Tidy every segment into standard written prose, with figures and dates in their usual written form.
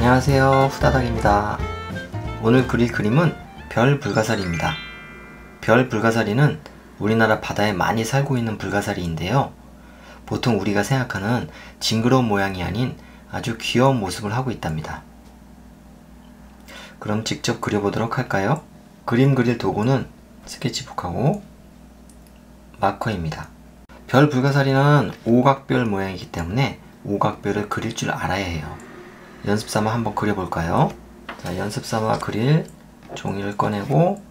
안녕하세요, 후다닥입니다. 오늘 그릴 그림은 별 불가사리입니다. 별 불가사리는 우리나라 바다에 많이 살고 있는 불가사리인데요, 보통 우리가 생각하는 징그러운 모양이 아닌 아주 귀여운 모습을 하고 있답니다. 그럼 직접 그려보도록 할까요? 그림 그릴 도구는 스케치북하고 마커입니다. 별 불가사리는 오각별 모양이기 때문에 오각별을 그릴 줄 알아야 해요. 연습삼아 한번 그려볼까요? 자, 연습삼아 그릴 종이를 꺼내고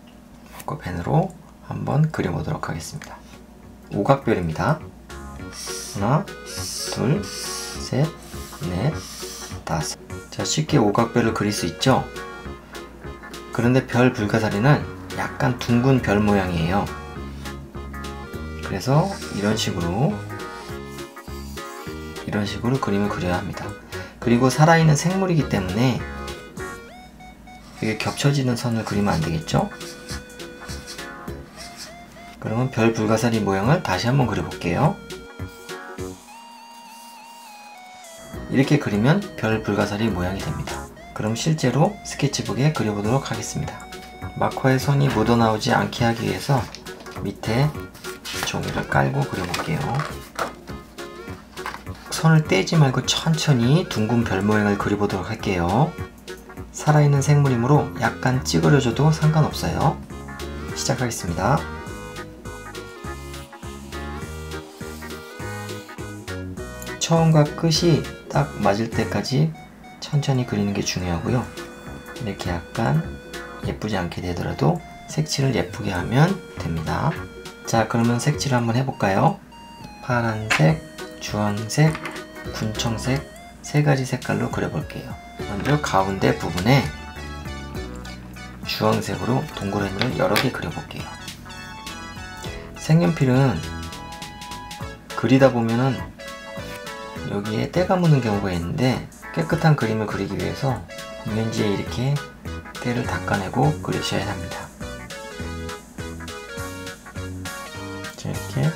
마커펜으로 한번 그려보도록 하겠습니다. 오각별입니다. 하나, 둘, 셋, 넷, 다섯. 자, 쉽게 오각별을 그릴 수 있죠? 그런데 별 불가사리는 약간 둥근 별 모양이에요. 그래서 이런 식으로 그림을 그려야 합니다. 그리고 살아있는 생물이기 때문에 이게 겹쳐지는 선을 그리면 안 되겠죠? 그러면 별 불가사리 모양을 다시 한번 그려볼게요. 이렇게 그리면 별 불가사리 모양이 됩니다. 그럼 실제로 스케치북에 그려보도록 하겠습니다. 마커에 선이 묻어나오지 않게 하기 위해서 밑에 종이를 깔고 그려볼게요. 선을 떼지 말고 천천히 둥근 별 모양을 그려보도록 할게요. 살아있는 생물이므로 약간 찌그러져도 상관없어요. 시작하겠습니다. 처음과 끝이 딱 맞을 때까지 천천히 그리는 게 중요하고요. 이렇게 약간 예쁘지 않게 되더라도 색칠을 예쁘게 하면 됩니다. 자, 그러면 색칠을 한번 해볼까요? 파란색, 주황색, 군청색 세 가지 색깔로 그려볼게요. 먼저 가운데 부분에 주황색으로 동그라미를 여러 개 그려볼게요. 색연필은 그리다 보면은 여기에 때가 묻는 경우가 있는데 깨끗한 그림을 그리기 위해서 유연지에 이렇게 때를 닦아내고 그리셔야 합니다. 자, 이렇게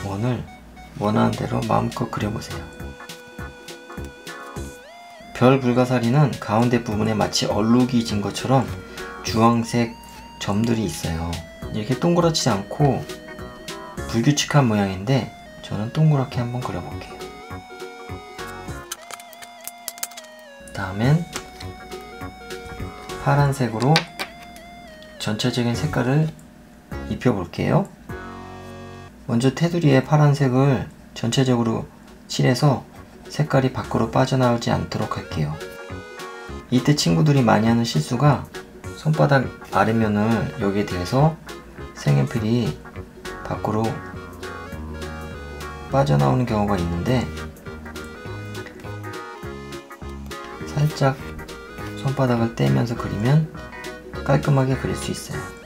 원을 원하는 대로 마음껏 그려보세요. 별 불가사리는 가운데 부분에 마치 얼룩이 진 것처럼 주황색 점들이 있어요. 이렇게 동그랗지 않고 불규칙한 모양인데 저는 동그랗게 한번 그려볼게요. 다음엔 파란색으로 전체적인 색깔을 입혀볼게요. 먼저 테두리에 파란색을 전체적으로 칠해서 색깔이 밖으로 빠져나오지 않도록 할게요. 이때 친구들이 많이 하는 실수가 손바닥 아래면을 여기에 대서 색연필이 밖으로 빠져나오는 경우가 있는데 살짝 손바닥을 떼면서 그리면 깔끔하게 그릴 수 있어요.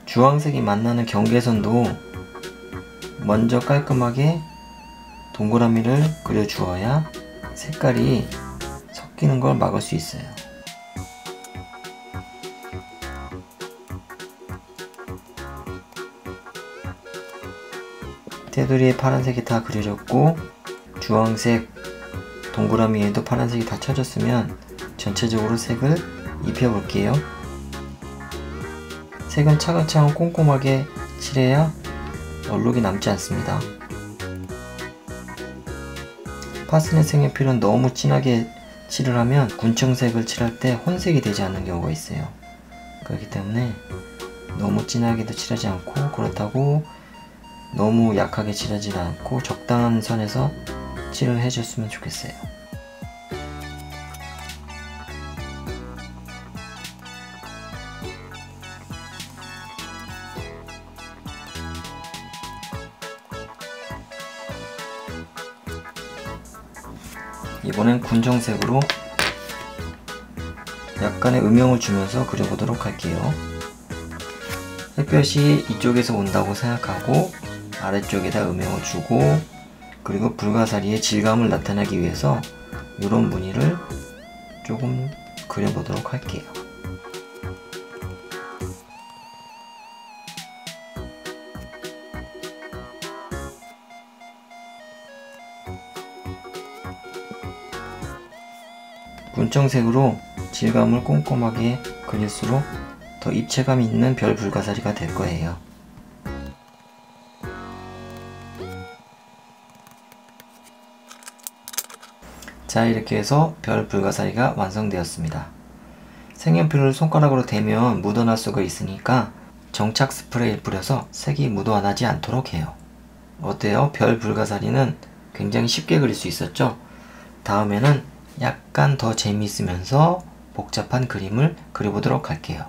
주황색이 만나는 경계선도 먼저 깔끔하게 동그라미를 그려주어야 색깔이 섞이는 걸 막을 수 있어요. 테두리에 파란색이 다 그려졌고 주황색 동그라미에도 파란색이 다 쳐졌으면 전체적으로 색을 입혀볼게요. 색은 차근차근 꼼꼼하게 칠해야 얼룩이 남지 않습니다. 파스텔 색연필은 너무 진하게 칠을 하면 군청색을 칠할 때 혼색이 되지 않는 경우가 있어요. 그렇기 때문에 너무 진하게도 칠하지 않고 그렇다고 너무 약하게 칠하지 않고 적당한 선에서 칠을 해줬으면 좋겠어요. 이번엔 군청색으로 약간의 음영을 주면서 그려보도록 할게요. 햇볕이 이쪽에서 온다고 생각하고 아래쪽에다 음영을 주고, 그리고 불가사리의 질감을 나타내기 위해서 이런 무늬를 조금 그려보도록 할게요. 군청색으로 질감을 꼼꼼하게 그릴수록 더 입체감 있는 별 불가사리가 될 거예요. 자, 이렇게 해서 별 불가사리가 완성되었습니다. 색연필을 손가락으로 대면 묻어날 수가 있으니까 정착 스프레이를 뿌려서 색이 묻어나지 않도록 해요. 어때요? 별 불가사리는 굉장히 쉽게 그릴 수 있었죠? 다음에는 약간 더 재미있으면서 복잡한 그림을 그려보도록 할게요.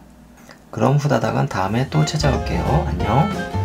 그럼 후다닥은 다음에 또 찾아올게요. 안녕.